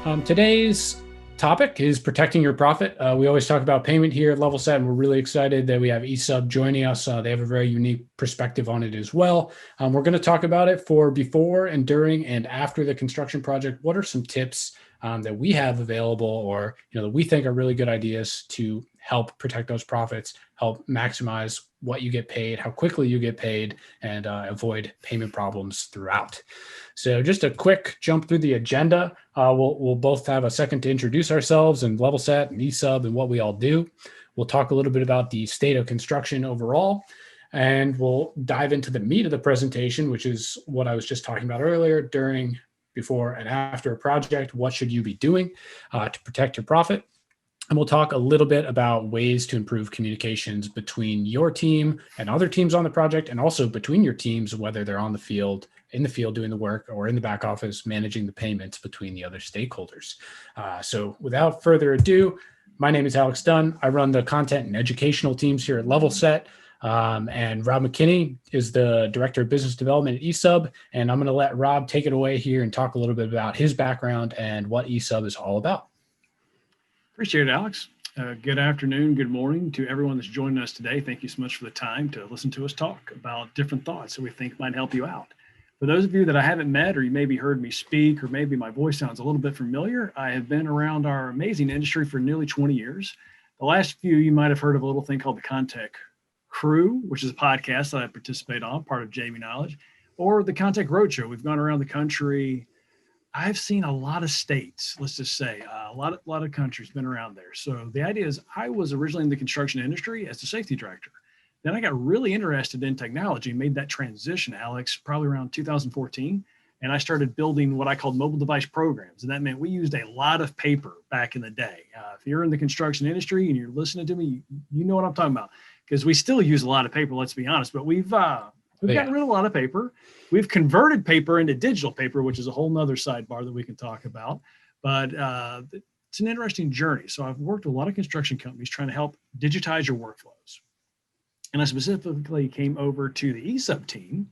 Today's topic is protecting your profit. We always talk about payment here at Levelset, and we're really excited that we have eSUB joining us. They have a very unique perspective on it as well. We're going to talk about it for before and during and after the construction project. What are some tips that we have available, or that we think are really good ideas to help protect those profits, help maximize what you get paid, how quickly you get paid, and avoid payment problems throughout. So just a quick jump through the agenda. We'll both have a second to introduce ourselves and Levelset and eSUB and what we all do. We'll talk a little bit about the state of construction overall, and we'll dive into the meat of the presentation, which is what I was just talking about earlier. During, before, and after a project, what should you be doing to protect your profit? And we'll talk a little bit about ways to improve communications between your team and other teams on the project, and also between your teams, whether they're on the field, in the field doing the work, or in the back office managing the payments between the other stakeholders. So without further ado, my name is Alex Dunn. I run the content and educational teams here at Levelset. And Rob McKinney is the Director of Business Development at eSUB. And I'm going to let Rob take it away here and talk a little bit about his background and what eSUB is all about. Appreciate it, Alex. Good afternoon, good morning to everyone that's joining us today. Thank you so much for the time to listen to us talk about different thoughts that we think might help you out. For those of you that I haven't met, or you maybe heard me speak, or maybe my voice sounds a little bit familiar, I have been around our amazing industry for nearly 20 years. The last few, you might have heard of a little thing called the Contact Crew, which is a podcast that I participate on, part of JV Knowledge, or the Contact Roadshow. We've gone around the country. I've seen a lot of states, let's just say, a lot of countries been around there. So the idea is I was originally in the construction industry as the safety director. Then I got really interested in technology, made that transition, Alex, probably around 2014. And I started building what I called mobile device programs. And that meant we used a lot of paper back in the day. If you're in the construction industry and you're listening to me, you know what I'm talking about, because we still use a lot of paper, let's be honest, but we've gotten rid of a lot of paper. We've converted paper into digital paper, which is a whole nother sidebar that we can talk about. But it's an interesting journey. So I've worked with a lot of construction companies trying to help digitize your workflows. And I specifically came over to the eSUB team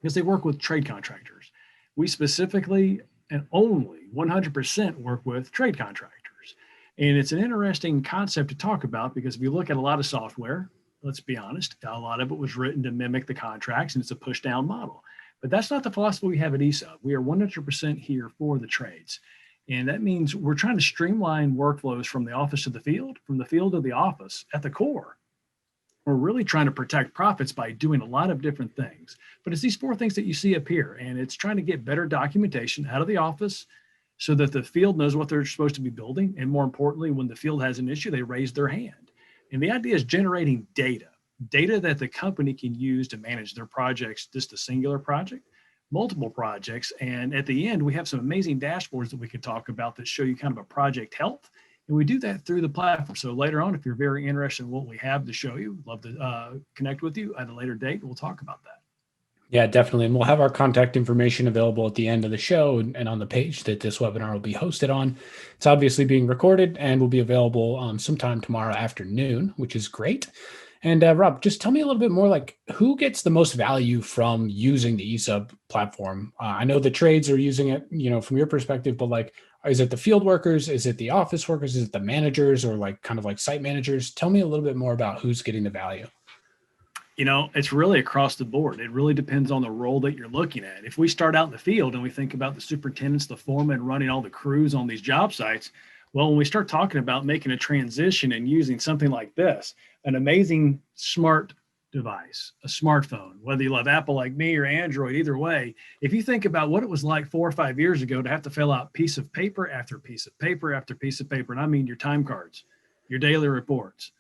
because they work with trade contractors. We specifically and only 100% work with trade contractors. And it's an interesting concept to talk about because if you look at a lot of software, let's be honest, a lot of it was written to mimic the contracts, and it's a push down model. But that's not the philosophy we have at eSUB. We are 100% here for the trades. And that means we're trying to streamline workflows from the office to the field, from the field to the office. At the core, we're really trying to protect profits by doing a lot of different things. But it's these four things that you see up here, and it's trying to get better documentation out of the office so that the field knows what they're supposed to be building. And more importantly, when the field has an issue, they raise their hand. And the idea is generating data that the company can use to manage their projects, just a singular project, multiple projects. And at the end, we have some amazing dashboards that we could talk about that show you kind of a project health. And we do that through the platform. So later on, if you're very interested in what we have to show you, love to connect with you at a later date. We'll talk about that. Yeah, definitely. And we'll have our contact information available at the end of the show and on the page that this webinar will be hosted on. It's obviously being recorded and will be available sometime tomorrow afternoon, which is great. And Rob, just tell me a little bit more, like who gets the most value from using the eSUB platform? I know the trades are using it, from your perspective, but like, is it the field workers? Is it the office workers? Is it the managers, or like kind of like site managers? Tell me a little bit more about who's getting the value. It's really across the board. It really depends on the role that you're looking at. If we start out in the field and we think about the superintendents, the foremen running all the crews on these job sites, well, when we start talking about making a transition and using something like this, an amazing smart device, a smartphone, whether you love Apple like me or Android, either way, if you think about what it was like 4 or 5 years ago to have to fill out piece of paper after piece of paper after piece of paper, and I mean your time cards, your daily reports,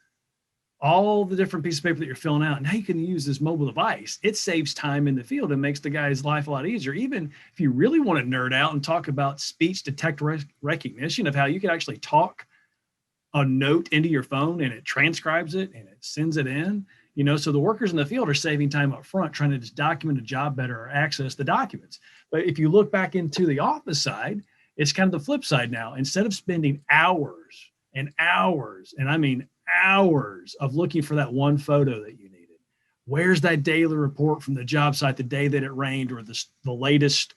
all the different pieces of paper that you're filling out. Now you can use this mobile device. It saves time in the field and makes the guy's life a lot easier. Even if you really want to nerd out and talk about speech to text recognition, of how you can actually talk a note into your phone and it transcribes it and it sends it in, so the workers in the field are saving time up front trying to just document a job better or access the documents. But if you look back into the office side, it's kind of the flip side now. Instead of spending hours and hours, and I mean hours of looking for that one photo that you needed, where's that daily report from the job site the day that it rained, or the latest,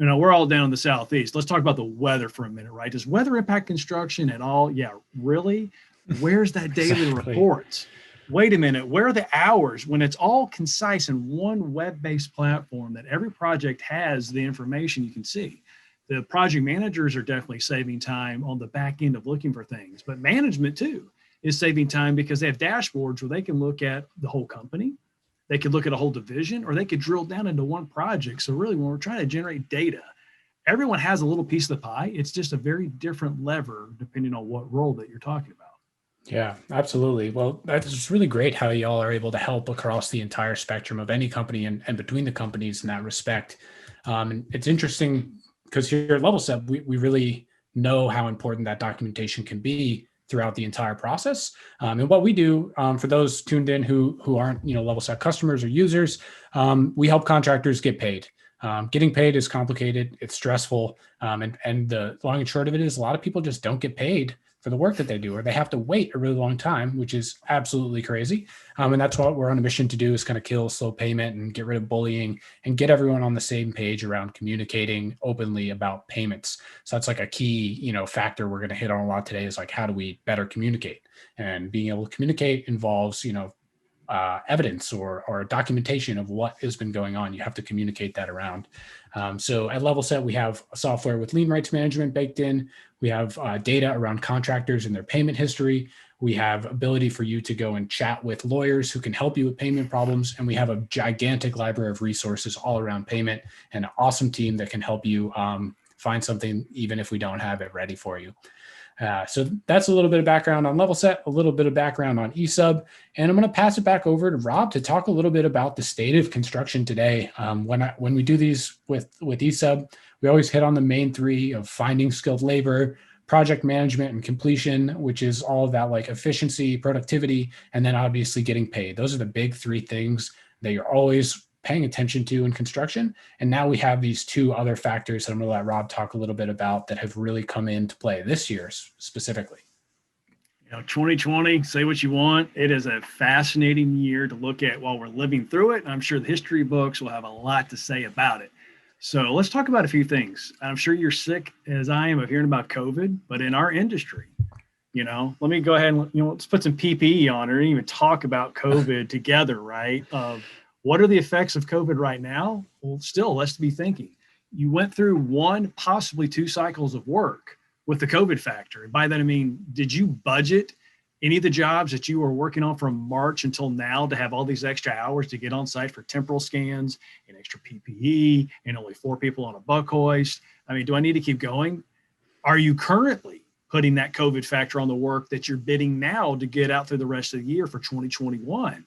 we're all down in the Southeast. Let's talk about the weather for a minute, right? Does weather impact construction at all? Yeah, really? Where's that daily Exactly. reports? Wait a minute, where are the hours when it's all concise in one web-based platform that every project has the information you can see? The project managers are definitely saving time on the back end of looking for things, but management too is saving time because they have dashboards where they can look at the whole company, they could look at a whole division, or they could drill down into one project. So really, when we're trying to generate data, everyone has a little piece of the pie. It's just a very different lever depending on what role that you're talking about. Yeah, absolutely. Well, that's really great how y'all are able to help across the entire spectrum of any company and between the companies in that respect. And it's interesting because here at Levelset, we really know how important that documentation can be throughout the entire process. And what we do, for those tuned in who aren't Levelset customers or users, we help contractors get paid. Getting paid is complicated. It's stressful. And the long and short of it is a lot of people just don't get paid for the work that they do, or they have to wait a really long time, which is absolutely crazy. And that's what we're on a mission to do, is kind of kill slow payment and get rid of bullying and get everyone on the same page around communicating openly about payments. So that's like a key, factor we're going to hit on a lot today, is like, how do we better communicate? And being able to communicate involves, evidence or documentation of what has been going on. You have to communicate that around. So at Levelset, we have a software with lien rights management baked in. We have data around contractors and their payment history. We have ability for you to go and chat with lawyers who can help you with payment problems. And we have a gigantic library of resources all around payment, and an awesome team that can help you find something, even if we don't have it ready for you. So that's a little bit of background on Levelset, a little bit of background on eSUB, and I'm going to pass it back over to Rob to talk a little bit about the state of construction today. When we do these with eSUB, we always hit on the main three of finding skilled labor, project management, and completion, which is all of that, like efficiency, productivity, and then obviously getting paid. Those are the big three things that you're always paying attention to in construction. And now we have these two other factors that I'm going to let Rob talk a little bit about that have really come into play this year specifically. 2020, say what you want. It is a fascinating year to look at while we're living through it. And I'm sure the history books will have a lot to say about it. So let's talk about a few things. I'm sure you're sick as I am of hearing about COVID, but in our industry, let me go ahead and, let's put some PPE on it and even talk about COVID together, right? What are the effects of COVID right now? Well, still, let's be thinking. You went through one, possibly two cycles of work with the COVID factor. And by that, I mean, did you budget any of the jobs that you were working on from March until now to have all these extra hours to get on site for temporal scans and extra PPE and only 4 people on a buck hoist? I mean, do I need to keep going? Are you currently putting that COVID factor on the work that you're bidding now to get out through the rest of the year for 2021?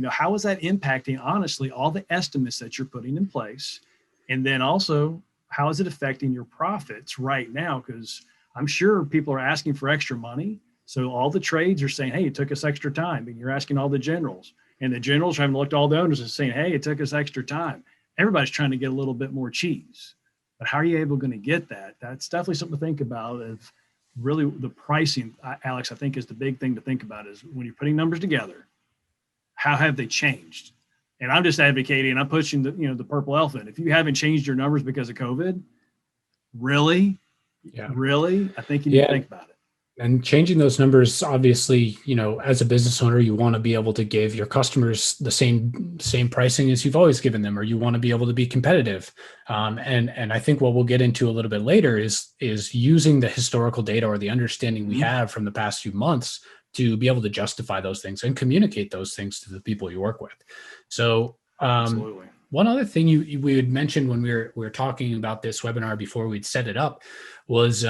How is that impacting, honestly, all the estimates that you're putting in place? And then also, how is it affecting your profits right now? Because I'm sure people are asking for extra money. So all the trades are saying, hey, it took us extra time. And you're asking all the generals. And the generals are having to look at all the owners and saying, hey, it took us extra time. Everybody's trying to get a little bit more cheese. But how are you able going to get that? That's definitely something to think about. Of really the pricing, Alex, I think is the big thing to think about, is when you're putting numbers together, how have they changed? And I'm just advocating, I'm pushing the purple elephant. If you haven't changed your numbers because of COVID, really? Yeah. Really? I think you need to think about it. And changing those numbers, obviously, as a business owner, you want to be able to give your customers the same pricing as you've always given them, or you want to be able to be competitive. And I think what we'll get into a little bit later is using the historical data or the understanding we have from the past few months to be able to justify those things and communicate those things to the people you work with. So Absolutely. One other thing we had mentioned when we were talking about this webinar before we'd set it up was,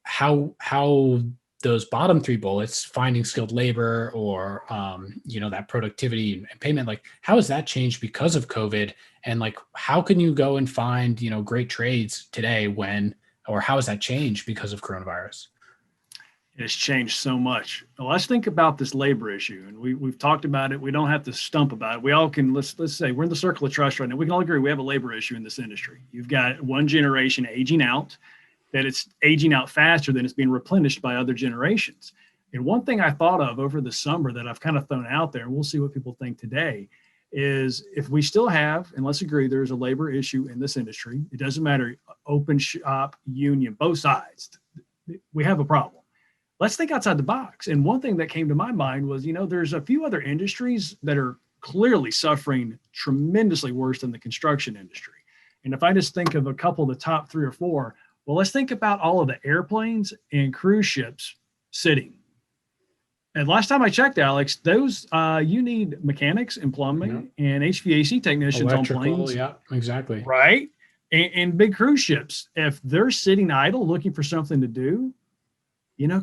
how those bottom 3 bullets, finding skilled labor or, that productivity and payment, like how has that changed because of COVID? And like, how can you go and find, great trades today or how has that changed because of coronavirus? It's changed so much. Well, let's think about this labor issue. And we've talked about it. We don't have to stump about it. We all can, let's say we're in the circle of trust right now. We can all agree we have a labor issue in this industry. You've got one generation aging out, that it's aging out faster than it's being replenished by other generations. And one thing I thought of over the summer that I've kind of thrown out there, and we'll see what people think today, is if we still have, and let's agree, there's a labor issue in this industry. It doesn't matter, open shop, union, both sides. We have a problem. Let's think outside the box. And one thing that came to my mind was, there's a few other industries that are clearly suffering tremendously worse than the construction industry. And if I just think of a couple of the top 3 or 4, well, let's think about all of the airplanes and cruise ships sitting. And last time I checked, Alex, those you need mechanics and plumbing and HVAC technicians Electrical, on planes. Yeah, exactly. Right. And big cruise ships, if they're sitting idle looking for something to do,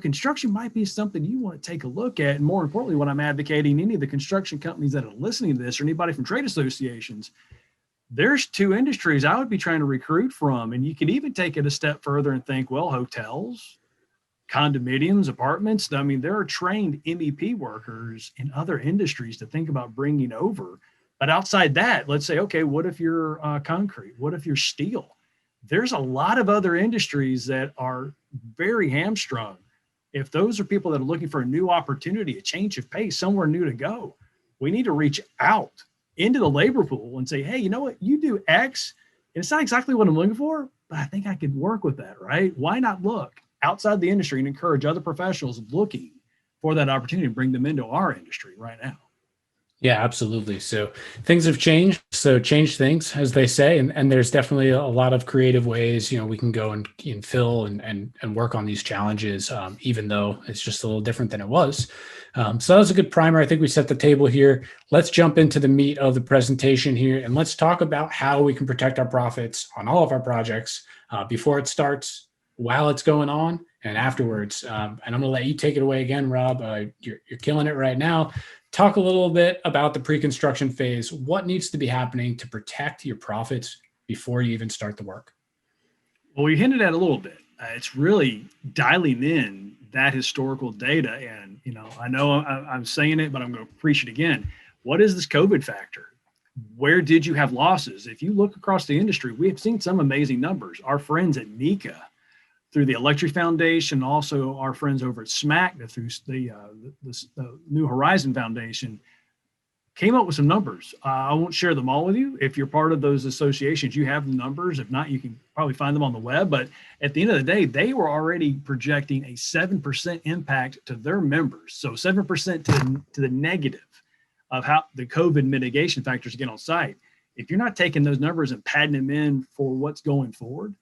construction might be something you want to take a look at. And more importantly, what I'm advocating, any of the construction companies that are listening to this or anybody from trade associations, there's 2 industries I would be trying to recruit from. And you could even take it a step further and think, well, hotels, condominiums, apartments. I mean, there are trained MEP workers in other industries to think about bringing over. But outside that, let's say, okay, what if you're concrete? What if you're steel? There's a lot of other industries that are very hamstrung. If those are people that are looking for a new opportunity, a change of pace, somewhere new to go, we need to reach out into the labor pool and say, hey, you know what? You do X, and it's not exactly what I'm looking for, but I think I could work with that, right? Why not look outside the industry and encourage other professionals looking for that opportunity and bring them into our industry right now? Yeah, absolutely. So things have changed. So change things, as they say, and there's definitely a lot of creative ways, we can go and fill and work on these challenges, even though it's just a little different than it was. So that was a good primer. I think we set the table here. Let's jump into the meat of the presentation here, and let's talk about how we can protect our profits on all of our projects before it starts, while it's going on, and afterwards. And I'm going to let you take it away again, Rob. You're killing it right now. Talk a little bit about the pre-construction phase. What needs to be happening to protect your profits before you even start the work? Well, we hinted at a little bit. It's really dialing in that historical data. And, I know I'm saying it, but I'm going to preach it again. What is this COVID factor? Where did you have losses? If you look across the industry, we have seen some amazing numbers. Our friends at NECA, through the Electric Foundation, also our friends over at SMAC, through the New Horizon Foundation, came up with some numbers. I won't share them all with you. If you're part of those associations, you have the numbers. If not, you can probably find them on the web. But at the end of the day, they were already projecting a 7% impact to their members. So 7% to the negative of how the COVID mitigation factors get on site. If you're not taking those numbers and padding them in for what's going forward,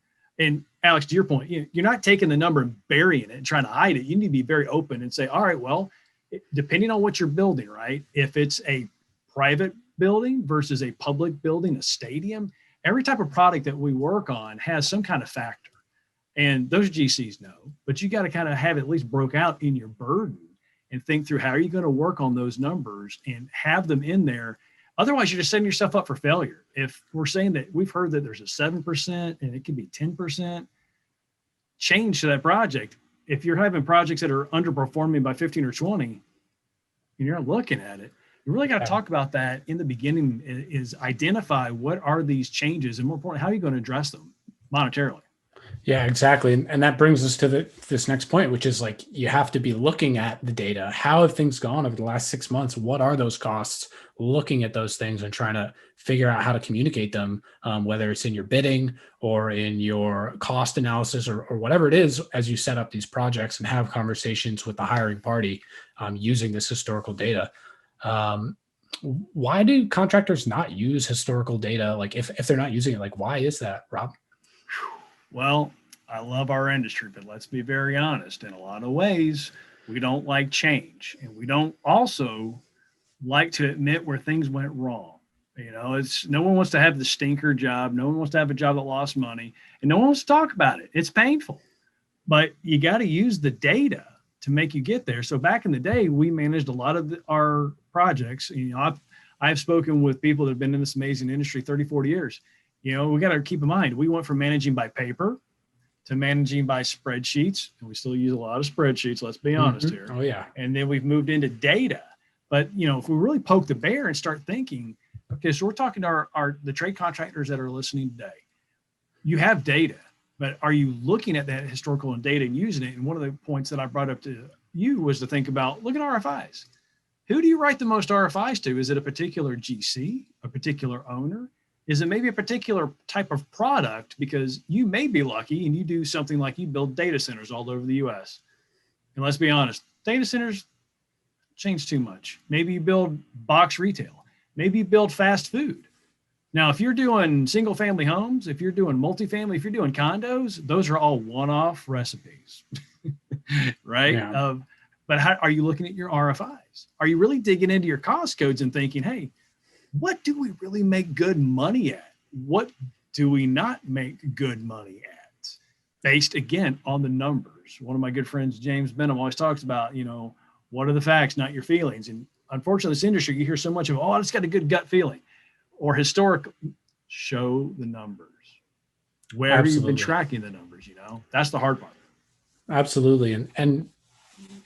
and Alex, to your point, you're not taking the number and burying it and trying to hide it. You need to be very open and say, all right, well, depending on what you're building, right? If it's a private building versus a public building, a stadium, every type of product that we work on has some kind of factor. And those GCs know, but you got to kind of have it at least broke out in your burden and think through how are you going to work on those numbers and have them in there. Otherwise, you're just setting yourself up for failure. If we're saying that we've heard that there's a 7% and it could be 10% change to that project, if you're having projects that are underperforming by 15 or 20, and you're not looking at it, you really got to talk about that in the beginning, is identify what are these changes and more importantly, how are you going to address them monetarily? Yeah, exactly. And that brings us to this next point, which is like, you have to be looking at the data. How have things gone over the last 6 months? What are those costs? Looking at those things and trying to figure out how to communicate them, whether it's in your bidding or in your cost analysis or whatever it is, as you set up these projects and have conversations with the hiring party using this historical data. Why do contractors not use historical data? Like if they're not using it, like, why is that, Rob? Well, I love our industry, but let's be very honest. In a lot of ways, we don't like change, and we don't also like to admit where things went wrong. It's no one wants to have the stinker job. No one wants to have a job that lost money, and no one wants to talk about it. It's painful, but you got to use the data to make you get there. So back in the day, we managed a lot of our projects. I've spoken with people that have been in this amazing industry 30, 40 years. We got to keep in mind, we went from managing by paper to managing by spreadsheets. And we still use a lot of spreadsheets, let's be honest here. Oh, yeah. And then we've moved into data. But, if we really poke the bear and start thinking, okay, so we're talking to the trade contractors that are listening today. You have data, but are you looking at that historical and data and using it? And one of the points that I brought up to you was to think about, look at RFIs. who do you write the most RFIs to? Is it a particular GC, a particular owner? Is it maybe a particular type of product? Because you may be lucky and you do something like you build data centers all over the US. And let's be honest, data centers change too much. Maybe you build box retail. Maybe you build fast food. Now, if you're doing single family homes, if you're doing multifamily, if you're doing condos, those are all one-off recipes, right? Yeah. But how are you looking at your RFIs? Are you really digging into your cost codes and thinking, hey, what do we really make good money at? What do we not make good money at? Based, again, on the numbers. One of my good friends, James Benham, always talks about, what are the facts, not your feelings? And unfortunately, this industry, you hear so much of, I just got a good gut feeling. Or historic, show the numbers. Where have you been tracking the numbers? That's the hard part. Absolutely. And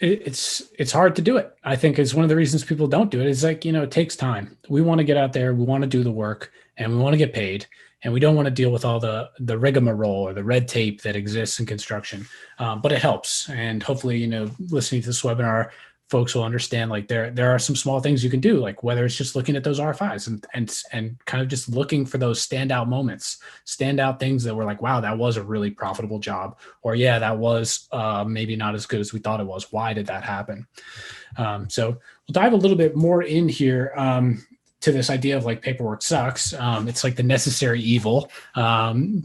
it's hard to do it. I think it's one of the reasons people don't do it. It's like, it takes time. We want to get out there, we want to do the work, and we want to get paid. And we don't want to deal with all the rigmarole or the red tape that exists in construction. But it helps. And hopefully, listening to this webinar, folks will understand, like, there are some small things you can do, like whether it's just looking at those RFIs and kind of just looking for those standout moments, standout things that were like, wow, that was a really profitable job, or yeah, that was maybe not as good as we thought it was. Why did that happen? So we'll dive a little bit more in here to this idea of like paperwork sucks. It's like the necessary evil.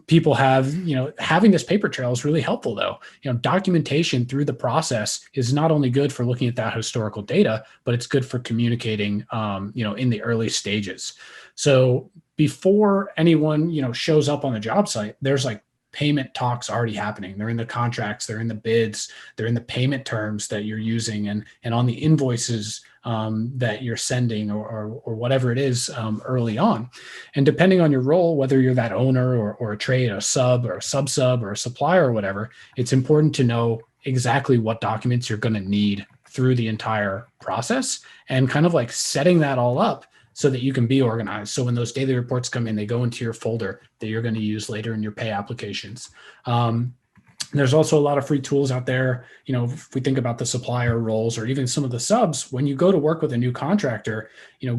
People have, having this paper trail is really helpful though. Documentation through the process is not only good for looking at that historical data, but it's good for communicating, in the early stages. So before anyone, shows up on the job site, there's like payment talks already happening. They're in the contracts, they're in the bids, they're in the payment terms that you're using and on the invoices that you're sending or whatever it is early on. And depending on your role, whether you're that owner or a trade, a sub or a sub or a supplier or whatever, it's important to know exactly what documents you're going to need through the entire process and kind of like setting that all up so that you can be organized. So when those daily reports come in, they go into your folder that you're going to use later in your pay applications. There's also a lot of free tools out there. If we think about the supplier roles or even some of the subs, when you go to work with a new contractor,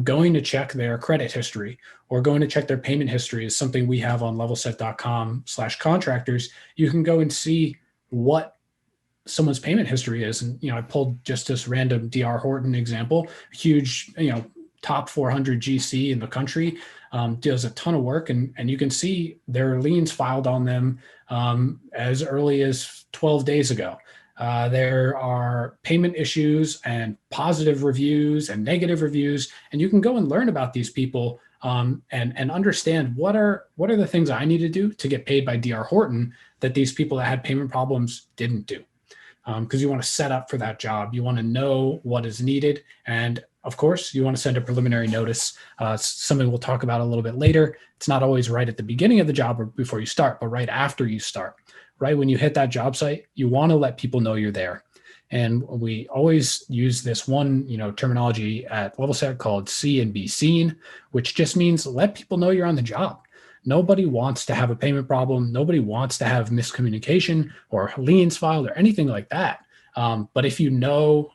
going to check their credit history or going to check their payment history is something we have on levelset.com/contractors. You can go and see what someone's payment history is. And, I pulled just this random DR Horton example, huge, top 400 GC in the country, does a ton of work, and you can see there are liens filed on them as early as 12 days ago. There are payment issues and positive reviews and negative reviews, and you can go and learn about these people and understand what are the things I need to do to get paid by DR Horton that these people that had payment problems didn't do. Because you want to set up for that job. You want to know what is needed. And of course, you want to send a preliminary notice, something we'll talk about a little bit later. It's not always right at the beginning of the job or before you start, but right after you start. Right when you hit that job site, you want to let people know you're there. And we always use this one, terminology at Levelset called see and be seen, which just means let people know you're on the job. Nobody wants to have a payment problem. Nobody wants to have miscommunication or liens filed or anything like that. But if you know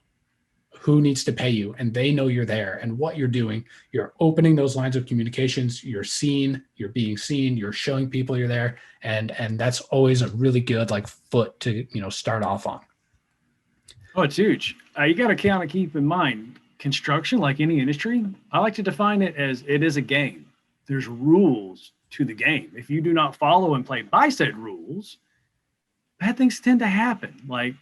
who needs to pay you and they know you're there and what you're doing, you're opening those lines of communications, you're seen, you're being seen, you're showing people you're there. And that's always a really good foot to, start off on. Oh, it's huge. You got to kind of keep in mind construction, like any industry. I like to define it as it is a game. There's rules to the game. If you do not follow and play by said rules, bad things tend to happen. Like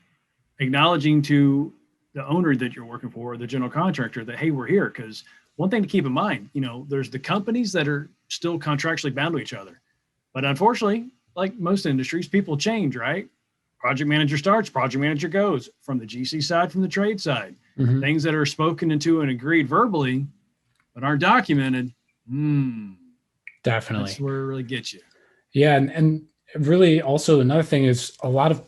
acknowledging to the owner that you're working for, or the general contractor, that, hey, we're here. Because one thing to keep in mind, there's the companies that are still contractually bound to each other. But unfortunately, like most industries, people change, right? Project manager starts, project manager goes, from the GC side, from the trade side. Mm-hmm. Things that are spoken into and agreed verbally, but aren't documented. Definitely. That's where it really gets you. Yeah. And really also another thing is a lot of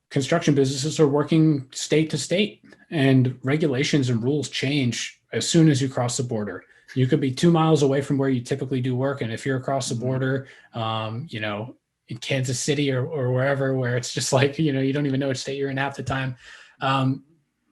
construction businesses are working state to state, and regulations and rules change as soon as you cross the border. You could be 2 miles away from where you typically do work. And if you're across the border, in Kansas City or wherever, where it's just like, you don't even know which state you're in half the time,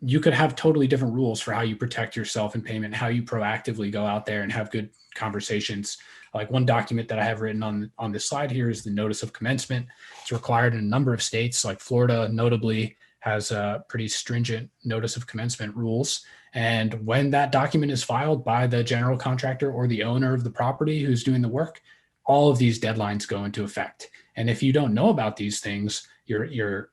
you could have totally different rules for how you protect yourself in payment, how you proactively go out there and have good conversations. Like one document that I have written on this slide here is the notice of commencement. It's required in a number of states, like Florida notably has a pretty stringent notice of commencement rules. And when that document is filed by the general contractor or the owner of the property who's doing the work, all of these deadlines go into effect. And if you don't know about these things, you're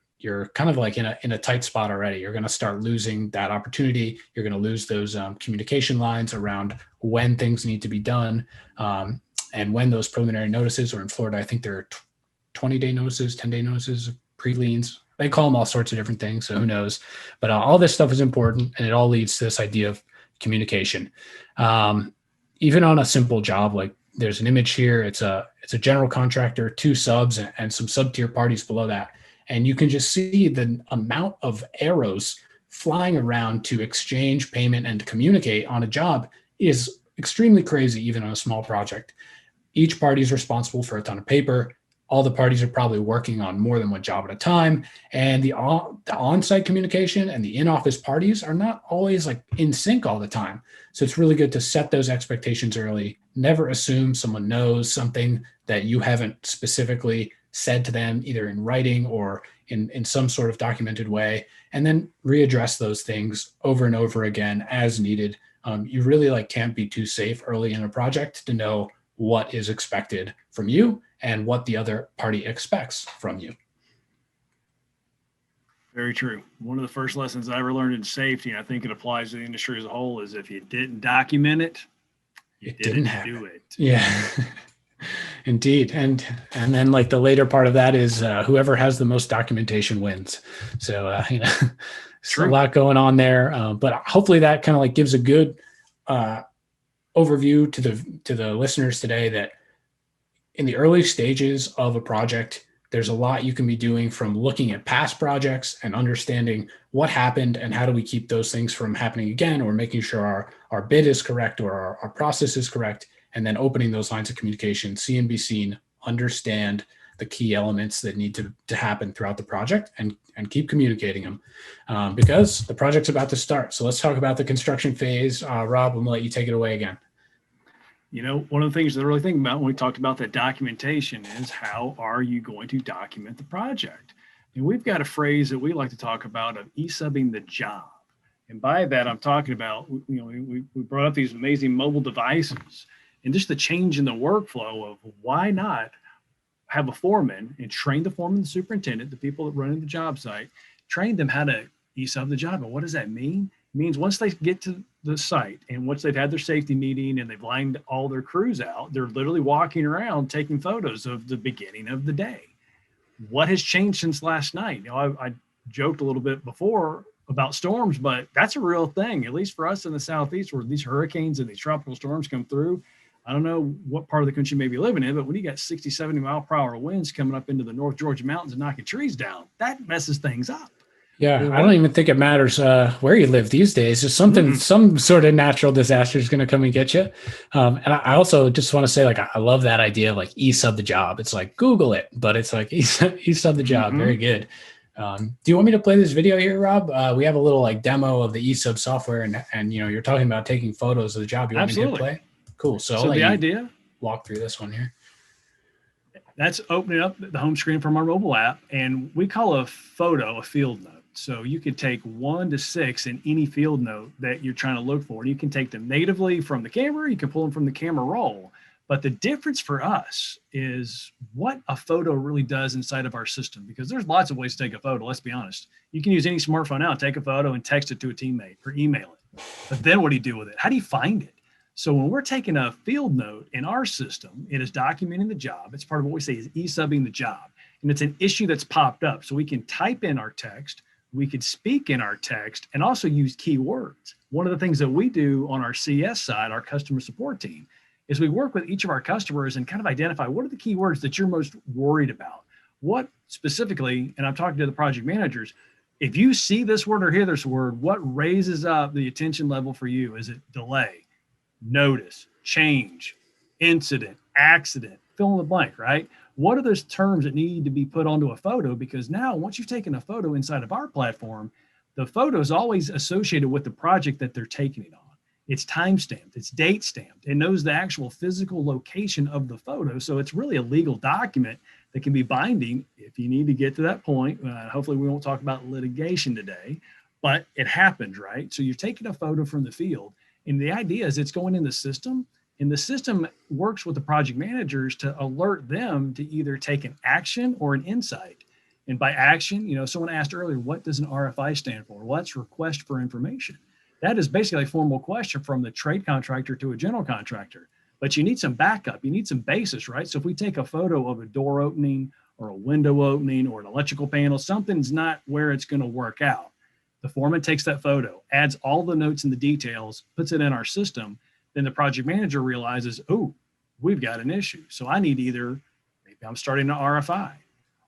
kind of like in a tight spot already. You're going to start losing that opportunity. You're going to lose those communication lines around when things need to be done, and when those preliminary notices, or in Florida, I think there are 20-day notices, 10-day notices, pre-liens. They call them all sorts of different things, so who knows? But all this stuff is important, and it all leads to this idea of communication. Even on a simple job, like there's an image here. It's a general contractor, 2 subs, and some sub-tier parties below that. And you can just see the amount of arrows flying around to exchange payment and to communicate on a job is extremely crazy, even on a small project. Each party is responsible for a ton of paper. All the parties are probably working on more than one job at a time. And the on-site communication and the in-office parties are not always like in sync all the time. So it's really good to set those expectations early. Never assume someone knows something that you haven't specifically said to them, either in writing or in some sort of documented way, and then readdress those things over and over again as needed. You really can't be too safe early in a project to know what is expected from you and what the other party expects from you. Very true. One of the first lessons I ever learned in safety, and I think it applies to the industry as a whole, is if you didn't document it, you didn't do it. Yeah. Indeed. And then the later part of that is whoever has the most documentation wins. So, there's a lot going on there. But hopefully that kind of gives a good overview to the listeners today that in the early stages of a project, there's a lot you can be doing, from looking at past projects and understanding what happened and how do we keep those things from happening again, or making sure our bid is correct or our process is correct. And then opening those lines of communication, see and be seen, understand the key elements that need to happen throughout the project, and keep communicating them because the project's about to start. So let's talk about the construction phase. Rob, I'm going to let you take it away again. One of the things that I really think about when we talked about that documentation is, how are you going to document the project? And we've got a phrase that we like to talk about of eSUBing the job. And by that, I'm talking about, we brought up these amazing mobile devices, and just the change in the workflow of why not have a foreman and train the foreman, the superintendent, the people that run the job site, train them how to eSUB the job. And what does that mean? It means once they get to the site and once they've had their safety meeting and they've lined all their crews out, they're literally walking around taking photos of the beginning of the day. What has changed since last night? I joked a little bit before about storms, but that's a real thing, at least for us in the Southeast, where these hurricanes and these tropical storms come through. I don't know what part of the country you may be living in, but when you got 60, 70 mile per hour winds coming up into the North Georgia mountains and knocking trees down, that messes things up. Yeah, I don't even think it matters where you live these days. Just some sort of natural disaster is going to come and get you. And I also just want to say, I love that idea of eSUB the job. It's Google it, but it's eSUB the job. Very good. Do you want me to play this video here, Rob? We have a little demo of the eSUB software, and you're talking about taking photos of the job. You want me to play? Cool. So the idea, walk through this one here. That's opening up the home screen from our mobile app, and we call a photo a field note. So you can take 1 to 6 in any field note that you're trying to look for. And you can take them natively from the camera. You can pull them from the camera roll. But the difference for us is what a photo really does inside of our system, because there's lots of ways to take a photo. Let's be honest. You can use any smartphone now, take a photo and text it to a teammate or email it. But then what do you do with it? How do you find it? So when we're taking a field note in our system, it is documenting the job. It's part of what we say is eSUBing the job. And it's an issue that's popped up. So we can type in our text, we could speak in our text, and also use keywords. One of the things that we do on our CS side, our customer support team, is we work with each of our customers and kind of identify what are the keywords that you're most worried about. What specifically, and I'm talking to the project managers, if you see this word or hear this word, what raises up the attention level for you? Is it delay, notice, change, incident, accident, fill in the blank, right? What are those terms that need to be put onto a photo? Because now once you've taken a photo inside of our platform, the photo is always associated with the project that they're taking it on. It's time stamped, it's date stamped. It knows the actual physical location of the photo. So it's really a legal document that can be binding if you need to get to that point. Hopefully we won't talk about litigation today, but it happened, right? So you're taking a photo from the field, and the idea is it's going in the system, and the system works with the project managers to alert them to either take an action or an insight. And by action, someone asked earlier, what does an RFI stand for? Well, that's request for information. That is basically a formal question from the trade contractor to a general contractor. But you need some backup. You need some basis, right? So if we take a photo of a door opening or a window opening or an electrical panel, something's not where it's going to work out. The foreman takes that photo, adds all the notes and the details, puts it in our system. Then the project manager realizes, oh, we've got an issue. So I need maybe I'm starting an RFI,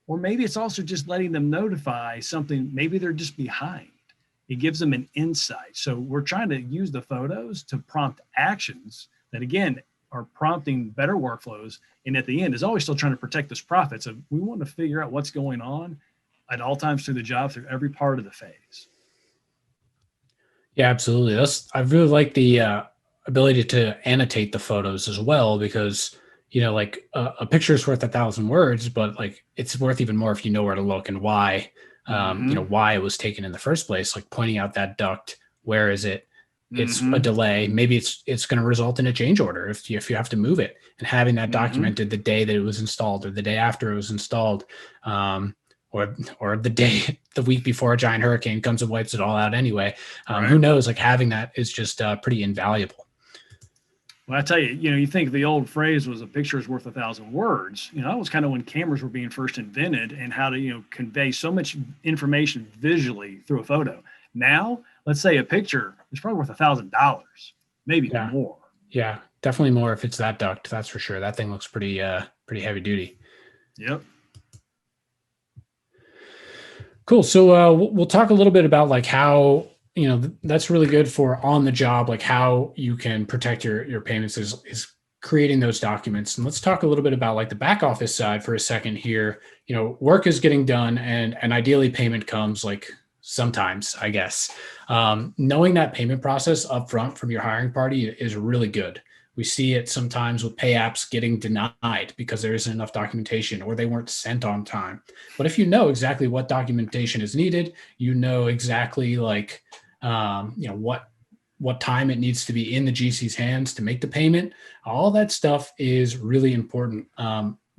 or maybe it's also just letting them notify something. Maybe they're just behind. It gives them an insight. So we're trying to use the photos to prompt actions that, again, are prompting better workflows. And at the end is always still trying to protect this profit. So we want to figure out what's going on at all times through the job, through every part of the phase. Yeah, absolutely. I really like the ability to annotate the photos as well, because like a picture is worth 1,000 words, but like it's worth even more if you know where to look and why. Why it was taken in the first place, like pointing out that duct, where is it? It's a delay. Maybe it's going to result in a change order if you have to move it, and having that documented the day that it was installed or the day after it was installed, or the week before a giant hurricane comes and wipes it all out anyway. Right. Who knows? Like having that is just pretty invaluable. Well, I tell you, you think the old phrase was a picture is worth 1,000 words. That was kind of when cameras were being first invented, and how to, convey so much information visually through a photo. Now, let's say a picture is probably worth $1,000, maybe more. Yeah, definitely more if it's that duct. That's for sure. That thing looks pretty heavy duty. Yep. Cool. So we'll talk a little bit about like how, that's really good for on the job, like how you can protect your payments is creating those documents. And let's talk a little bit about like the back office side for a second here. Work is getting done, and ideally payment comes like sometimes, I guess. Knowing that payment process upfront from your hiring party is really good. We see it sometimes with pay apps getting denied because there isn't enough documentation or they weren't sent on time. But if you know exactly what documentation is needed, exactly like, what time it needs to be in the GC's hands to make the payment. All that stuff is really important.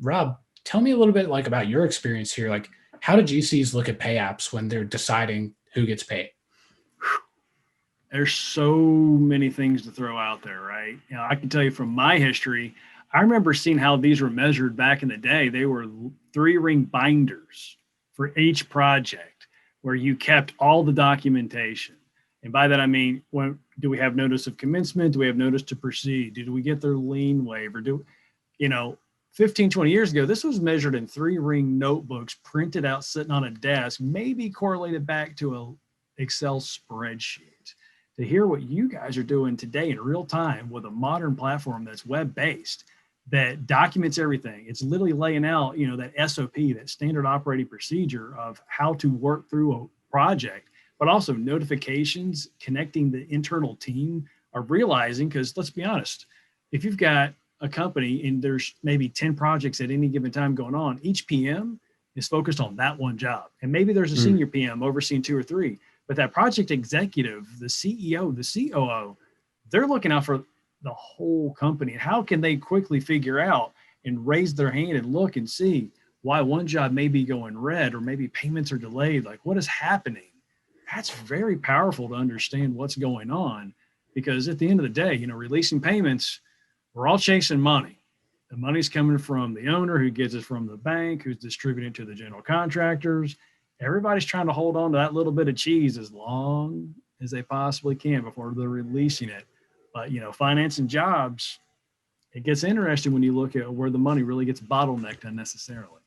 Rob, tell me a little bit like about your experience here. Like, how do GCs look at pay apps when they're deciding who gets paid? There's so many things to throw out there, right? I can tell you from my history, I remember seeing how these were measured back in the day. They were 3-ring binders for each project where you kept all the documentation. And by that, I mean, do we have notice of commencement? Do we have notice to proceed? Did we get their lien waiver? 15, 20 years ago, this was measured in 3-ring notebooks, printed out, sitting on a desk, maybe correlated back to a Excel spreadsheet. To hear what you guys are doing today in real time with a modern platform that's web-based, that documents everything. It's literally laying out, that SOP, that standard operating procedure of how to work through a project, but also notifications, connecting the internal team, of realizing, because let's be honest, if you've got a company and there's maybe 10 projects at any given time going on, each PM is focused on that one job. And maybe there's a senior PM overseeing 2 or 3, but that project executive, the CEO, the COO, they're looking out for the whole company. How can they quickly figure out and raise their hand and look and see why one job may be going red, or maybe payments are delayed? Like, what is happening? That's very powerful to understand what's going on, because at the end of the day, releasing payments, we're all chasing money. The money's coming from the owner, who gets it from the bank, who's distributing to the general contractors. Everybody's trying to hold on to that little bit of cheese as long as they possibly can before they're releasing it. But, finance and jobs, it gets interesting when you look at where the money really gets bottlenecked unnecessarily.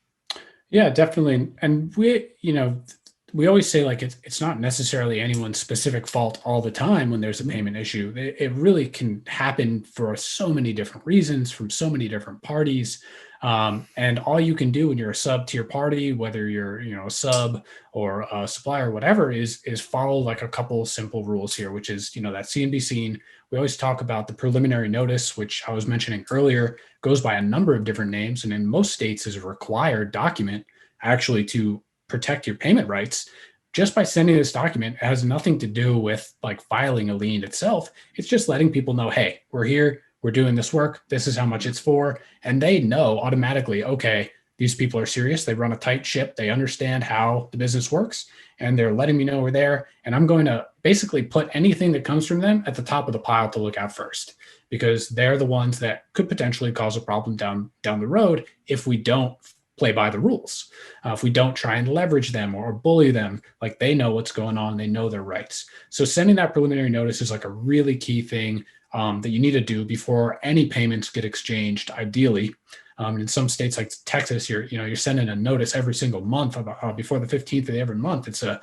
Yeah, definitely. And we always say like it's not necessarily anyone's specific fault all the time when there's a payment issue. It really can happen for so many different reasons from so many different parties. And all you can do when you're a sub to your party, whether you're, a sub or a supplier, or whatever, is follow like a couple simple rules here, which is, that seen be seen. We always talk about the preliminary notice, which I was mentioning earlier, goes by a number of different names, and in most states is a required document actually to protect your payment rights. Just by sending this document, it has nothing to do with like filing a lien itself. It's just letting people know, hey, we're here, we're doing this work, this is how much it's for. And they know automatically, okay, these people are serious. They run a tight ship. They understand how the business works, and they're letting me know we're there. And I'm going to basically put anything that comes from them at the top of the pile to look at first, because they're the ones that could potentially cause a problem down the road if we don't play by the rules. If we don't try and leverage them or bully them, like they know what's going on, they know their rights. So sending that preliminary notice is like a really key thing that you need to do before any payments get exchanged, ideally. In some states like Texas, you're sending a notice every single month about, before the 15th of every month. It's a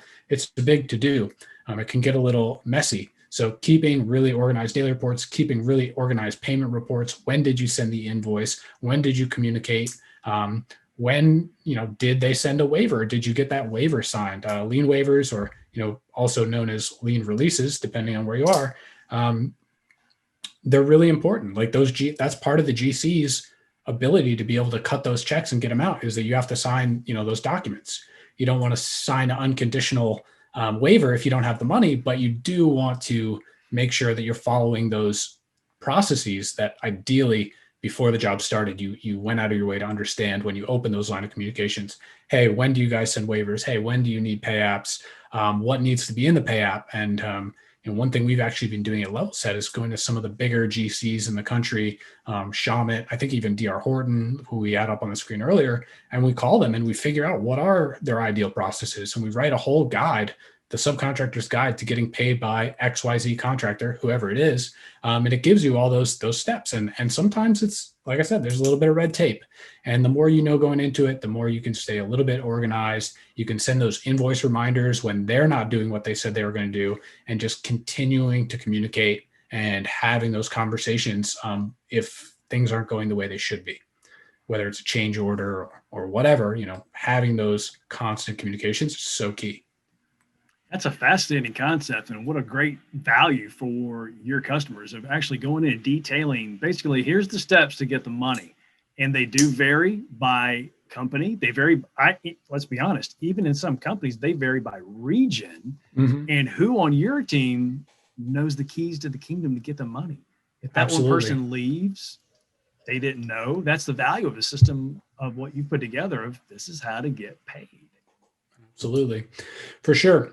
big to do. It can get a little messy. So keeping really organized daily reports, keeping really organized payment reports. When did you send the invoice? When did you communicate? When did they send a waiver? Did you get that waiver signed? Lien waivers, or also known as lien releases, depending on where you are. They're really important. Like that's part of the GC's ability to be able to cut those checks and get them out, is that you have to sign those documents. You don't want to sign an unconditional waiver if you don't have the money, but you do want to make sure that you're following those processes that ideally before the job started, you went out of your way to understand when you open those line of communications. Hey, when do you guys send waivers? Hey, when do you need pay apps? What needs to be in the pay app? And one thing we've actually been doing at Levelset is going to some of the bigger GCs in the country, Shamit, I think even DR Horton, who we had up on the screen earlier, and we call them and we figure out what are their ideal processes. And we write a whole guide, the subcontractor's guide to getting paid by XYZ contractor, whoever it is. And it gives you all those steps. And sometimes it's, like I said, there's a little bit of red tape. And the more you know going into it, the more you can stay a little bit organized. You can send those invoice reminders when they're not doing what they said they were going to do, and just continuing to communicate and having those conversations if things aren't going the way they should be, whether it's a change order or whatever. Having those constant communications is so key. That's a fascinating concept, and what a great value for your customers of actually going in and detailing, basically, here's the steps to get the money. And they do vary by company. They vary, let's be honest, even in some companies, they vary by region. Mm-hmm. And who on your team knows the keys to the kingdom to get the money? If that Absolutely. One person leaves, they didn't know. That's the value of the system of what you put together of this is how to get paid. Absolutely, for sure.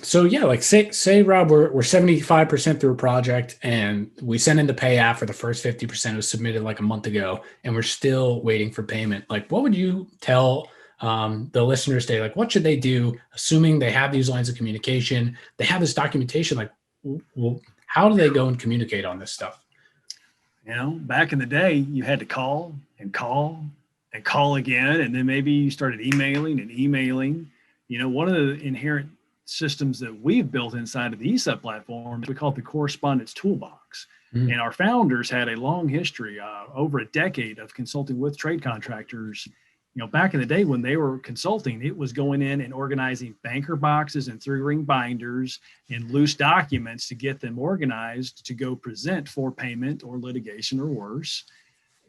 So yeah, like say Rob, we're 75% through a project, and we send in the pay app for the first 50%. It was submitted like a month ago, and we're still waiting for payment. Like, what would you tell the listeners today? Like, what should they do, assuming they have these lines of communication, they have this documentation? Like, well, how do they go and communicate on this stuff? Back in the day, you had to call and call and call again, and then maybe you started emailing and emailing. One of the inherent systems that we've built inside of the eSUB platform, we call it the correspondence toolbox. Mm-hmm. And our founders had a long history, over a decade of consulting with trade contractors. Back in the day when they were consulting, it was going in and organizing banker boxes and 3-ring binders and loose documents to get them organized to go present for payment or litigation or worse.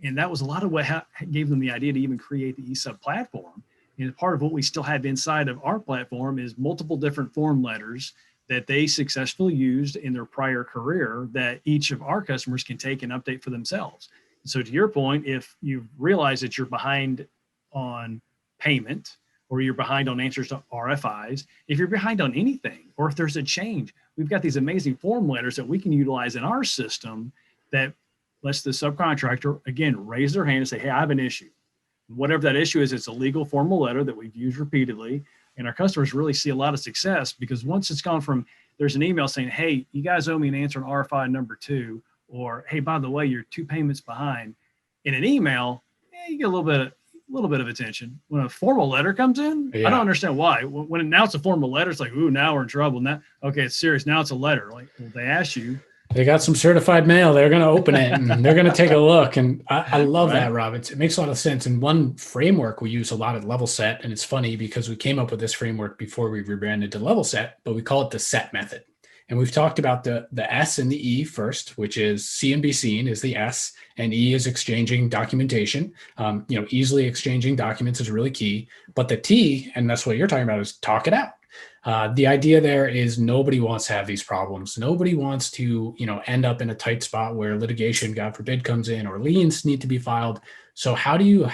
And that was a lot of what gave them the idea to even create the eSUB platform. And part of what we still have inside of our platform is multiple different form letters that they successfully used in their prior career that each of our customers can take and update for themselves. So to your point, if you realize that you're behind on payment or you're behind on answers to RFIs, if you're behind on anything, or if there's a change, we've got these amazing form letters that we can utilize in our system that lets the subcontractor, again, raise their hand and say, hey, I have an issue. Whatever that issue is, it's a legal formal letter that we've used repeatedly. And our customers really see a lot of success because once it's gone from, there's an email saying, hey, you guys owe me an answer on RFI number 2, or hey, by the way, you're 2 payments behind. In an email, you get a little bit of attention. When a formal letter comes in, I don't understand why. When now it's a formal letter, it's like, ooh, now we're in trouble. Now, okay, it's serious. Now it's a letter. Like, well, they asked you They got some certified mail. They're going to open it and they're going to take a look. And I love Right. that, Rob. It makes a lot of sense. And one framework we use a lot at Levelset, and it's funny because we came up with this framework before we rebranded to Levelset, but we call it the SET method. And we've talked about the S and the E first, which is see and be seen is the S, and E is exchanging documentation. Easily exchanging documents is really key. But the T, and that's what you're talking about, is talk it out. The idea there is nobody wants to have these problems. Nobody wants to, end up in a tight spot where litigation, God forbid, comes in or liens need to be filed. So how do you,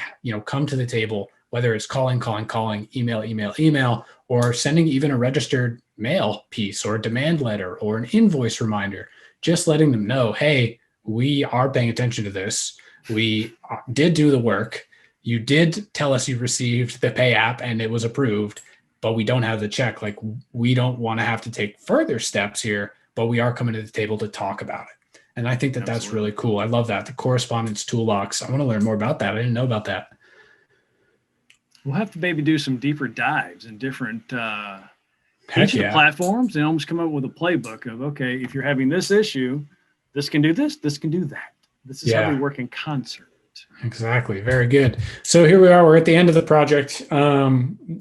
come to the table, whether it's calling, email, or sending even a registered mail piece or a demand letter or an invoice reminder, just letting them know, hey, we are paying attention to this. We did do the work. You did tell us you received the pay app and it was approved, but we don't have the check. Like, we don't want to have to take further steps here, but we are coming to the table to talk about it. And I think that that's really cool. I love that. The correspondence toolbox. I want to learn more about that. I didn't know about that. We'll have to maybe do some deeper dives in different each of the platforms and almost come up with a playbook of, okay, if you're having this issue, this can do this, this can do that. This is how we work in concert. Exactly. Very good. So here we are. We're at the end of the project.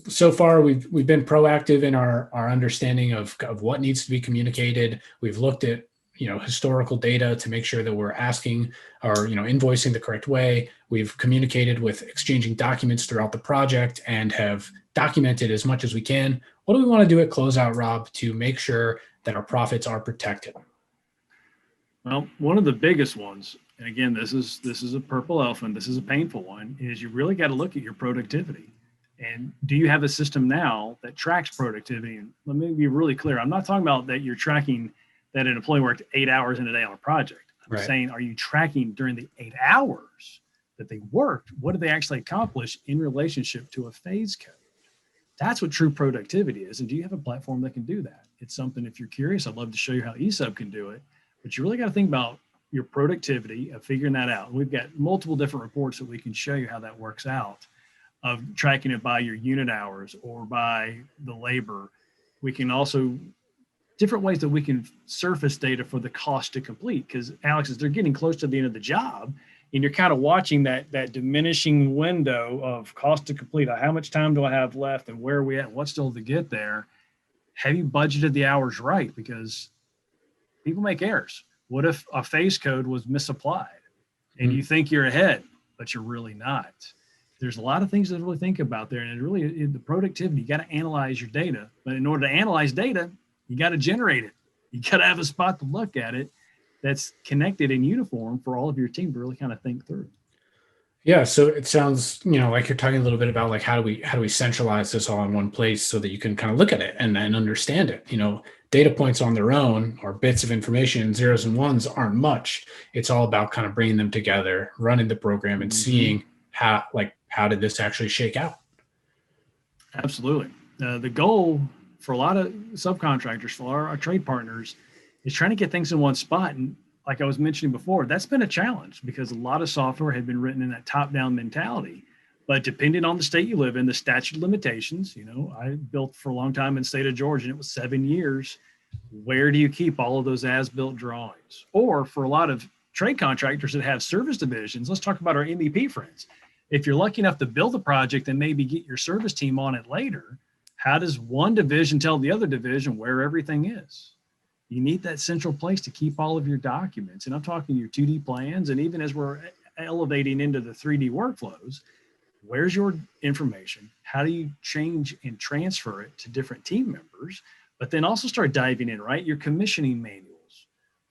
So far, we've been proactive in our understanding of what needs to be communicated. We've looked at historical data to make sure that we're asking or invoicing the correct way. We've communicated with exchanging documents throughout the project and have documented as much as we can. What do we want to do at closeout, Rob, to make sure that our profits are protected? Well, one of the biggest ones, and again, this is a purple elephant, this is a painful one, is you really got to look at your productivity. And do you have a system now that tracks productivity? And let me be really clear. I'm not talking about that you're tracking that an employee worked 8 hours in a day on a project. I'm saying, are you tracking during the 8 hours that they worked? What did they actually accomplish in relationship to a phase code? That's what true productivity is. And do you have a platform that can do that? It's something, if you're curious, I'd love to show you how eSUB can do it. But you really got to think about your productivity of figuring that out. And we've got multiple different reports that we can show you how that works out, of tracking it by your unit hours or by the labor. We can also, different ways that we can surface data for the cost to complete. Because Alex, as they're getting close to the end of the job, and you're kind of watching that diminishing window of cost to complete. How much time do I have left and where are we at and what's still to get there? Have you budgeted the hours right? Because people make errors. What if a phase code was misapplied and you think you're ahead, but you're really not? There's a lot of things to really think about there. And it really, the productivity, you got to analyze your data. But in order to analyze data, you got to generate it. You got to have a spot to look at it that's connected in uniform for all of your team to really kind of think through. Yeah. So it sounds, like you're talking a little bit about like, how do we centralize this all in one place so that you can kind of look at it and understand it? Data points on their own or bits of information, zeros and ones, aren't much. It's all about kind of bringing them together, running the program and seeing how did this actually shake out? Absolutely. The goal for a lot of subcontractors, for our trade partners, is trying to get things in one spot. And like I was mentioning before, that's been a challenge because a lot of software had been written in that top-down mentality. But depending on the state you live in, the statute of limitations, I built for a long time in the state of Georgia, and it was 7 years. Where do you keep all of those as-built drawings? Or for a lot of trade contractors that have service divisions, let's talk about our MEP friends. If you're lucky enough to build a project and maybe get your service team on it later, how does one division tell the other division where everything is? You need that central place to keep all of your documents. And I'm talking your 2D plans. And even as we're elevating into the 3D workflows, where's your information? How do you change and transfer it to different team members? But then also start diving in, right? Your commissioning manuals.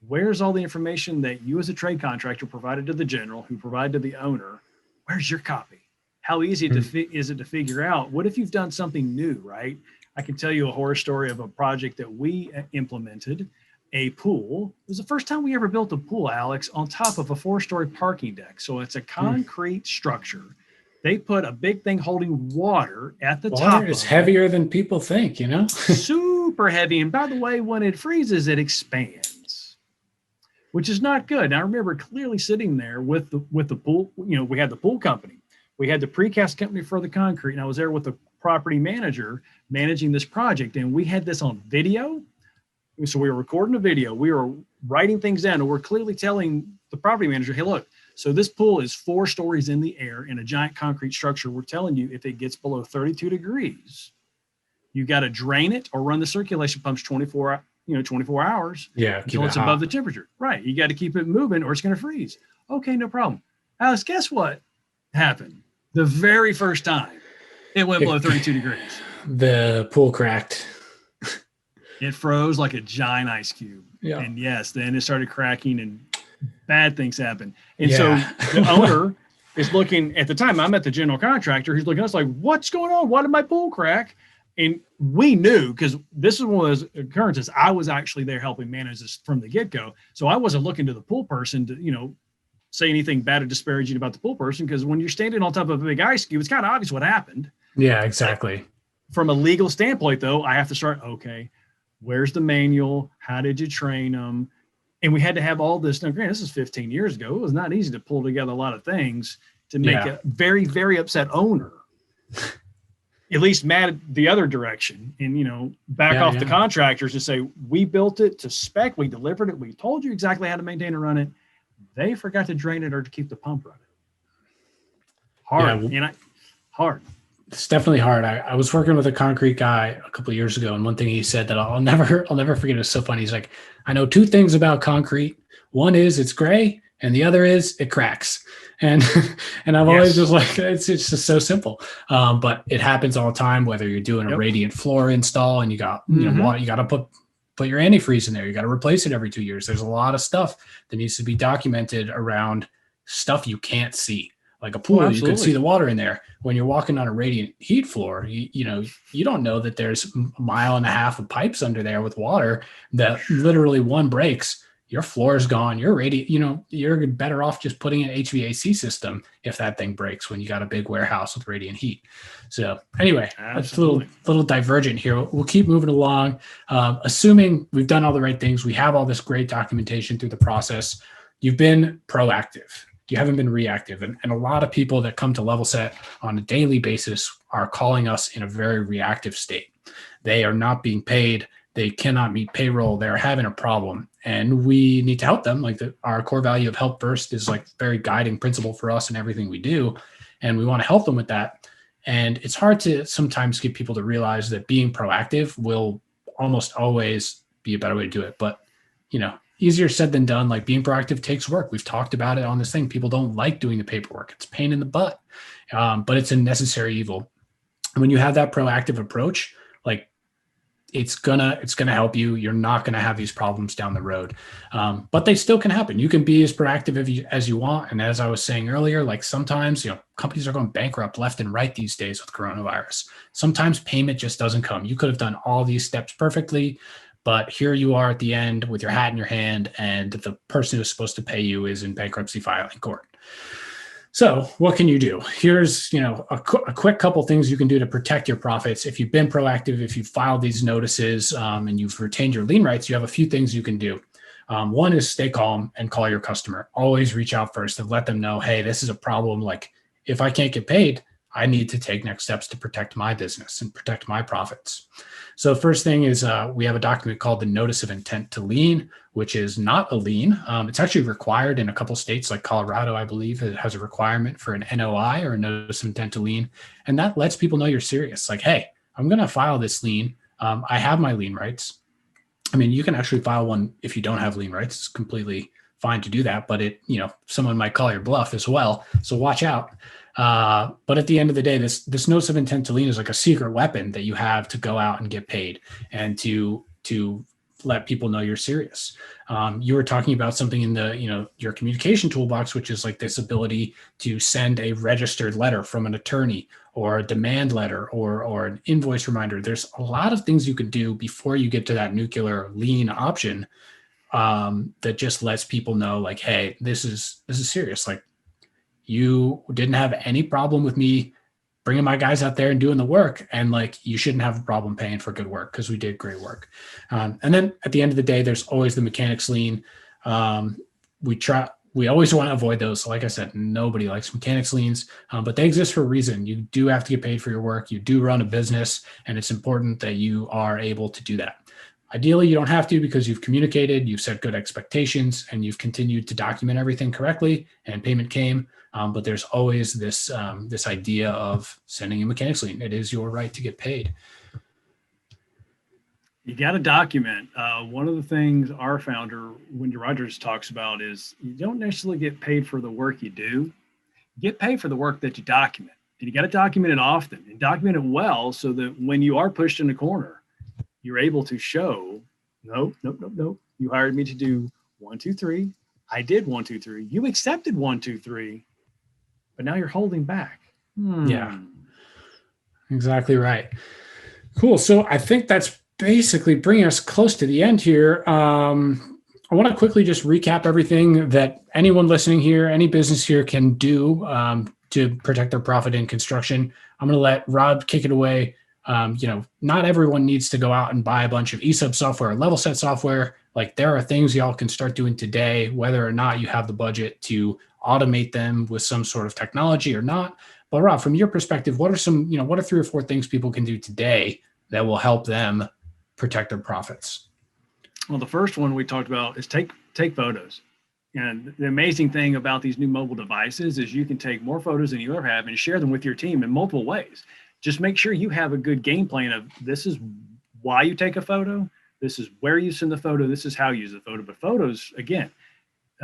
Where's all the information that you as a trade contractor provided to the general, who provided to the owner? Where's your copy? How easy is it to figure out? What if you've done something new, right? I can tell you a horror story of a project that we implemented, a pool. It was the first time we ever built a pool, Alex, on top of a 4-story parking deck. So it's a concrete structure. They put a big thing holding water at the top. Water is heavier than people think, Super heavy. And by the way, when it freezes, it expands, which is not good. And I remember clearly sitting there with the pool. We had the pool company. We had the precast company for the concrete. And I was there with the property manager managing this project. And we had this on video. So we were recording a video, we were writing things down, and we're clearly telling the property manager, hey, look, so this pool is 4 stories in the air in a giant concrete structure. We're telling you if it gets below 32 degrees, you got to drain it or run the circulation pumps 24 hours until it's above the temperature. Right. You got to keep it moving or it's going to freeze. Okay, no problem. Alex, guess what happened? The very first time it went below 32 degrees. The pool cracked. It froze like a giant ice cube. Yeah. And yes, then it started cracking and bad things happened. And so the owner is looking at the time. I'm at the general contractor. He's looking at us like, what's going on? Why did my pool crack? And we knew, because this is one of those occurrences. I was actually there helping manage this from the get-go. So I wasn't looking to the pool person to, say anything bad or disparaging about the pool person. Because when you're standing on top of a big ice cube, it's kind of obvious what happened. Yeah, exactly. From a legal standpoint, though, I have to start, okay, where's the manual? How did you train them? And we had to have all this. Now, granted, this is 15 years ago. It was not easy to pull together a lot of things to make a very, very upset owner at least mad the other direction and, back off the contractors and say, we built it to spec. We delivered it. We told you exactly how to maintain and run it. They forgot to drain it or to keep the pump running. Hard. Hard. It's definitely hard. I was working with a concrete guy a couple of years ago, and one thing he said that I'll never forget. It was so funny. He's like, I know 2 things about concrete. One is it's gray, and the other is it cracks. And I've always just like, it's just so simple. But it happens all the time, whether you're doing a radiant floor install and you got water, you got to put your antifreeze in there. You got to replace it every 2 years. There's a lot of stuff that needs to be documented around stuff you can't see. Like a pool, you can see the water in there. When you're walking on a radiant heat floor, you don't know that there's 1.5 miles of pipes under there with water that literally one breaks. Your floor is gone. You're you're better off just putting an HVAC system if that thing breaks when you got a big warehouse with radiant heat. So anyway, it's a little divergent here. We'll keep moving along. Assuming we've done all the right things, we have all this great documentation through the process. You've been proactive. You haven't been reactive. And a lot of people that come to Levelset on a daily basis are calling us in a very reactive state. They are not being paid. They cannot meet payroll. They're having a problem. And we need to help them. Like our core value of help first is like very guiding principle for us in everything we do. And we want to help them with that. And it's hard to sometimes get people to realize that being proactive will almost always be a better way to do it. But, easier said than done. Like being proactive takes work. We've talked about it on this thing. People don't like doing the paperwork. It's a pain in the butt, but it's a necessary evil. And when you have that proactive approach, like it's gonna help you. You're not gonna have these problems down the road, but they still can happen. You can be as proactive as you want. And as I was saying earlier, like sometimes companies are going bankrupt left and right these days with coronavirus. Sometimes payment just doesn't come. You could have done all these steps perfectly, but here you are at the end with your hat in your hand, and the person who's supposed to pay you is in bankruptcy filing court. So what can you do? Here's, a quick couple things you can do to protect your profits. If you've been proactive, if you've filed these notices and you've retained your lien rights, you have a few things you can do. One is stay calm and call your customer. Always reach out first and let them know, hey, this is a problem. Like if I can't get paid, I need to take next steps to protect my business and protect my profits. So first thing is we have a document called the Notice of Intent to Lien, which is not a lien. It's actually required in a couple states like Colorado, I believe. It has a requirement for an NOI or a Notice of Intent to Lien. And that lets people know you're serious. Like, hey, I'm going to file this lien. I have my lien rights. I mean, you can actually file one if you don't have lien rights. It's completely fine to do that, but someone might call your bluff as well. So watch out. But at the end of the day, this notice of intent to lien is like a secret weapon that you have to go out and get paid and to let people know you're serious. You were talking about something in the, your communication toolbox, which is like this ability to send a registered letter from an attorney or a demand letter or an invoice reminder. There's a lot of things you can do before you get to that nuclear lien option that just lets people know like, hey, this is serious. Like, you didn't have any problem with me bringing my guys out there and doing the work. And like, you shouldn't have a problem paying for good work because we did great work. And then at the end of the day, there's always the mechanics lien. We always want to avoid those. So like I said, nobody likes mechanics liens, but they exist for a reason. You do have to get paid for your work. You do run a business, and it's important that you are able to do that. Ideally, you don't have to because you've communicated, you've set good expectations, and you've continued to document everything correctly, and payment came. But there's always this this idea of sending a mechanics lien. It is your right to get paid. You got to document. One of the things our founder, Wendy Rogers, talks about is you don't necessarily get paid for the work you do. You get paid for the work that you document. And you got to document it often and document it well so that when you are pushed in a corner, you're able to show, nope. You hired me to do 1, 2, 3. I did 1, 2, 3. You accepted 1, 2, 3, but now you're holding back. Yeah, exactly right. Cool. So I think that's basically bringing us close to the end here. I want to quickly just recap everything that anyone listening here, any business here can do to protect their profit in construction. I'm going to let Rob kick it away. Not everyone needs to go out and buy a bunch of eSUB software or Levelset software. Like, there are things y'all can start doing today, whether or not you have the budget to automate them with some sort of technology or not. But Rob, from your perspective, what are some, what are 3 or 4 things people can do today that will help them protect their profits? Well, the first one we talked about is take photos. And the amazing thing about these new mobile devices is you can take more photos than you ever have and share them with your team in multiple ways. Just make sure you have a good game plan of this is why you take a photo, this is where you send the photo, this is how you use the photo. But photos, again,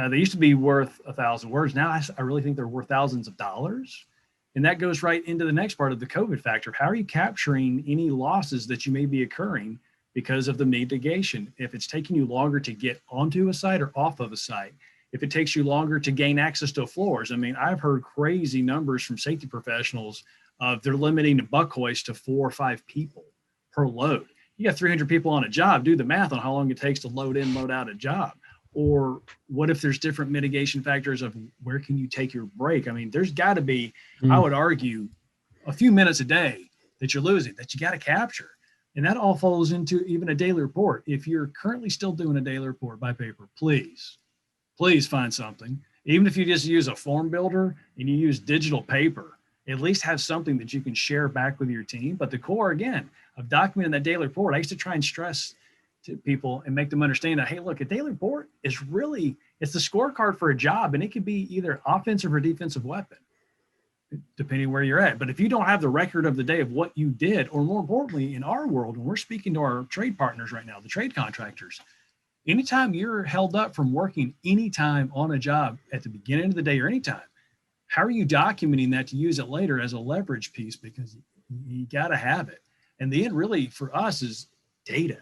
they used to be worth 1,000 words. Now I really think they're worth thousands of dollars. And that goes right into the next part of the COVID factor. How are you capturing any losses that you may be occurring because of the mitigation? If it's taking you longer to get onto a site or off of a site, if it takes you longer to gain access to floors. I mean, I've heard crazy numbers from safety professionals of they're limiting the buck hoist to 4 or 5 people per load. You got 300 people on a job, do the math on how long it takes to load in, load out a job. Or what if there's different mitigation factors of where can you take your break? I mean, there's got to be, I would argue, a few minutes a day that you're losing that you got to capture. And that all falls into even a daily report. If you're currently still doing a daily report by paper, please find something. Even if you just use a form builder and you use digital paper, at least have something that you can share back with your team. But the core, again, of documenting that daily report, I used to try and stress to people and make them understand that, hey, look, a daily report is really, it's the scorecard for a job, and it could be either offensive or defensive weapon, depending where you're at. But if you don't have the record of the day of what you did, or more importantly, in our world, when we're speaking to our trade partners right now, the trade contractors, anytime you're held up from working anytime on a job at the beginning of the day or anytime, how are you documenting that to use it later as a leverage piece? Because you got to have it. And the end really for us is data.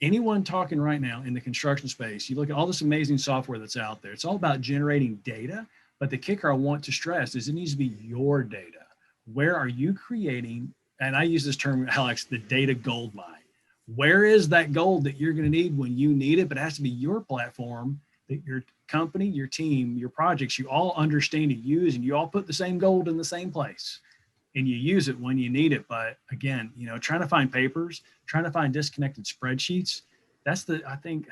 Anyone talking right now in the construction space, you look at all this amazing software that's out there. It's all about generating data. But the kicker I want to stress is it needs to be your data. Where are you creating, and I use this term, Alex, the data gold mine. Where is that gold that you're going to need when you need it? But it has to be your platform that your company, your team, your projects, you all understand to use, and you all put the same gold in the same place and you use it when you need it. But again, trying to find papers, trying to find disconnected spreadsheets, I think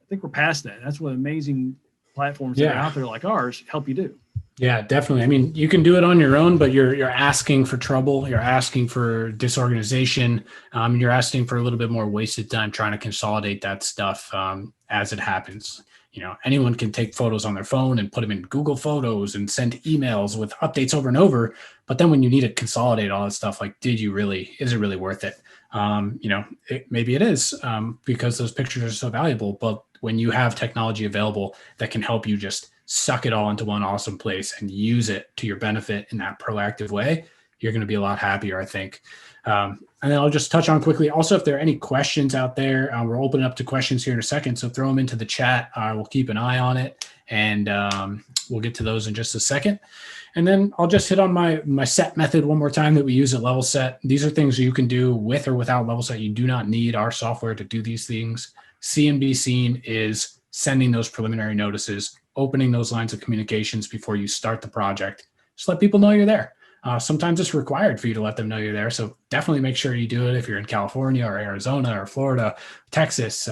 we're past that. That's what amazing platforms that are out there like ours help you do. Yeah, definitely. I mean, you can do it on your own, but you're asking for trouble. You're asking for disorganization. You're asking for a little bit more wasted time trying to consolidate that stuff as it happens. Anyone can take photos on their phone and put them in Google Photos and send emails with updates over and over. But then when you need to consolidate all that stuff, like, is it really worth it? Maybe it is because those pictures are so valuable. But when you have technology available that can help you just suck it all into one awesome place and use it to your benefit in that proactive way, you're going to be a lot happier, I think. And then I'll just touch on quickly. Also, if there are any questions out there, we're opening up to questions here in a second. So throw them into the chat. We'll keep an eye on it, and we'll get to those in just a second. And then I'll just hit on my set method one more time that we use at Levelset. These are things you can do with or without Levelset. You do not need our software to do these things. See and be seen is sending those preliminary notices, opening those lines of communications before you start the project. Just let people know you're there. Sometimes it's required for you to let them know you're there. So definitely make sure you do it if you're in California or Arizona or Florida, Texas,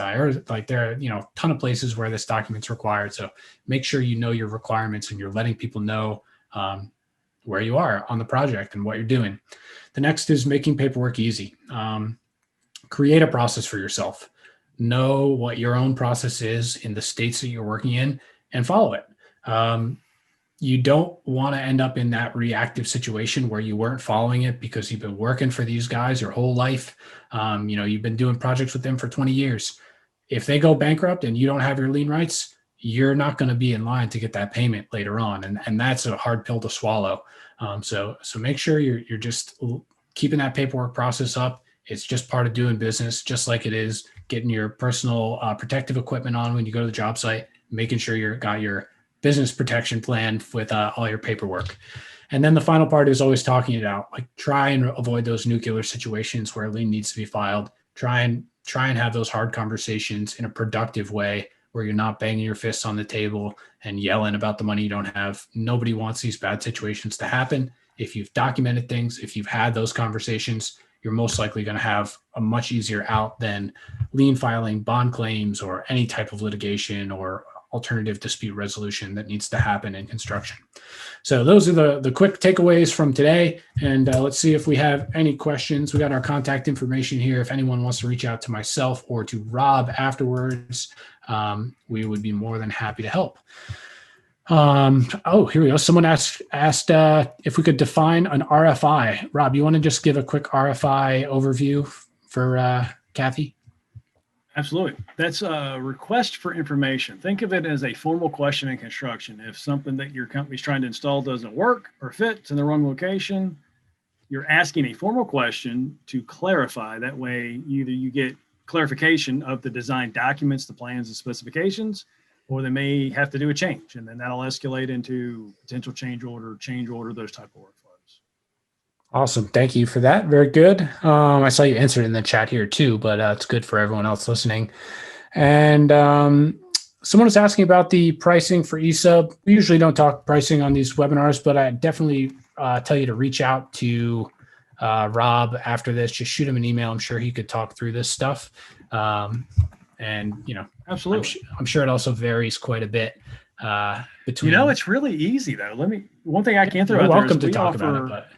like there are, a ton of places where this document's required. So make sure you know your requirements and you're letting people know where you are on the project and what you're doing. The next is making paperwork easy. create a process for yourself. Know what your own process is in the states that you're working in and follow it. You don't want to end up in that reactive situation where you weren't following it because you've been working for these guys your whole life. You've been doing projects with them for 20 years. If they go bankrupt and you don't have your lien rights, you're not going to be in line to get that payment later on. And that's a hard pill to swallow. So make sure you're just keeping that paperwork process up. It's just part of doing business, just like it is getting your personal protective equipment on when you go to the job site, making sure you've got your business protection plan with all your paperwork. And then the final part is always talking it out. Like, try and avoid those nuclear situations where a lien needs to be filed. Try and have those hard conversations in a productive way where you're not banging your fists on the table and yelling about the money you don't have. Nobody wants these bad situations to happen. If you've documented things, if you've had those conversations, you're most likely going to have a much easier out than lien filing, bond claims, or any type of litigation or alternative dispute resolution that needs to happen in construction. So those are the quick takeaways from today. And let's see if we have any questions. We got our contact information here. If anyone wants to reach out to myself or to Rob afterwards, we would be more than happy to help. Here we go. Someone asked if we could define an RFI. Rob, you want to just give a quick RFI overview for Kathy? Absolutely. That's a request for information. Think of it as a formal question in construction. If something that your company's trying to install doesn't work or fits in the wrong location, you're asking a formal question to clarify. That way, either you get clarification of the design documents, the plans, the specifications, or they may have to do a change, and then that'll escalate into potential change order, those type of workflows. Awesome. Thank you for that. Very good. I saw you answered in the chat here too, but it's good for everyone else listening. And someone was asking about the pricing for eSUB. We usually don't talk pricing on these webinars, but I definitely tell you to reach out to Rob after this. Just shoot him an email. I'm sure he could talk through this stuff. Absolutely. I'm sure it also varies quite a bit between. It's really easy though. One thing I can throw You're out there welcome is to talk about it, but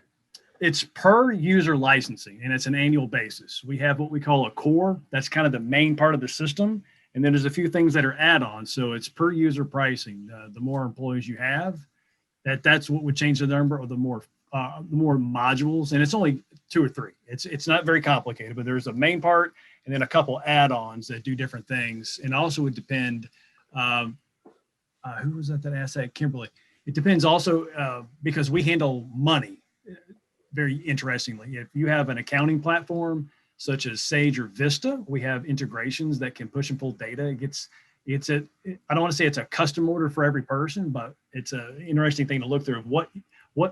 it's per user licensing and it's an annual basis. We have what we call a core. That's kind of the main part of the system. And then there's a few things that are add-ons. So it's per user pricing. The more employees you have, that's what would change the number, or the more modules. And it's only 2 or 3. It's not very complicated, but there's a main part and then a couple add-ons that do different things. And also would depend, who was that asked that? Kimberly. It depends also because we handle money. Very interestingly, if you have an accounting platform such as Sage or Vista, we have integrations that can push and pull data. I don't want to say it's a custom order for every person, but it's an interesting thing to look through of what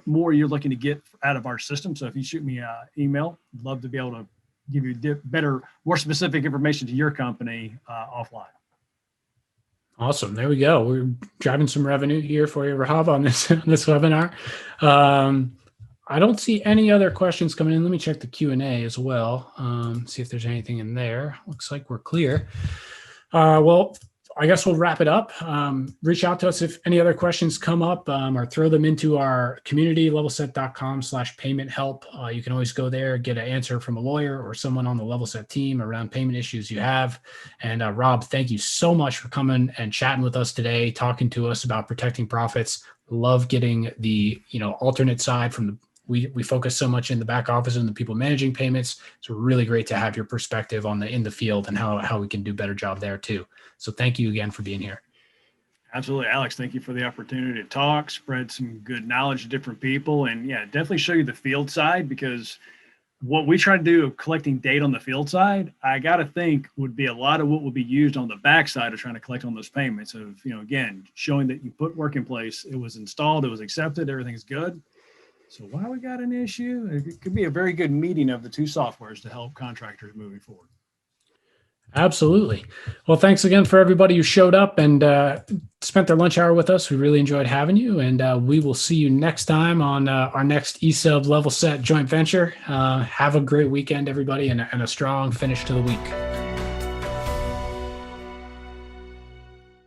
more you're looking to get out of our system. So if you shoot me an email, I'd love to be able to give you better, more specific information to your company offline. Awesome. There we go. We're driving some revenue here for you, Rob, on this webinar. I don't see any other questions coming in. Let me check the Q&A as well. See if there's anything in there. Looks like we're clear. Well, I guess we'll wrap it up. Reach out to us if any other questions come up, or throw them into our community, levelset.com/payment help. You can always go there, get an answer from a lawyer or someone on the Levelset team around payment issues you have. And Rob, thank you so much for coming and chatting with us today, talking to us about protecting profits. Love getting the alternate side from the we focus so much in the back office and the people managing payments. It's really great to have your perspective on in the field and how we can do a better job there too. So thank you again for being here. Absolutely, Alex. Thank you for the opportunity to talk, spread some good knowledge to different people, and definitely show you the field side, because what we try to do of collecting data on the field side, I got to think would be a lot of what would be used on the backside of trying to collect on those payments of, again, showing that you put work in place, it was installed, it was accepted, everything's good. So why we got an issue? It could be a very good meeting of the two softwares to help contractors moving forward. Absolutely. Well, thanks again for everybody who showed up and spent their lunch hour with us. We really enjoyed having you, and we will see you next time on our next eSUB Levelset joint venture. Have a great weekend, everybody, and a strong finish to the week.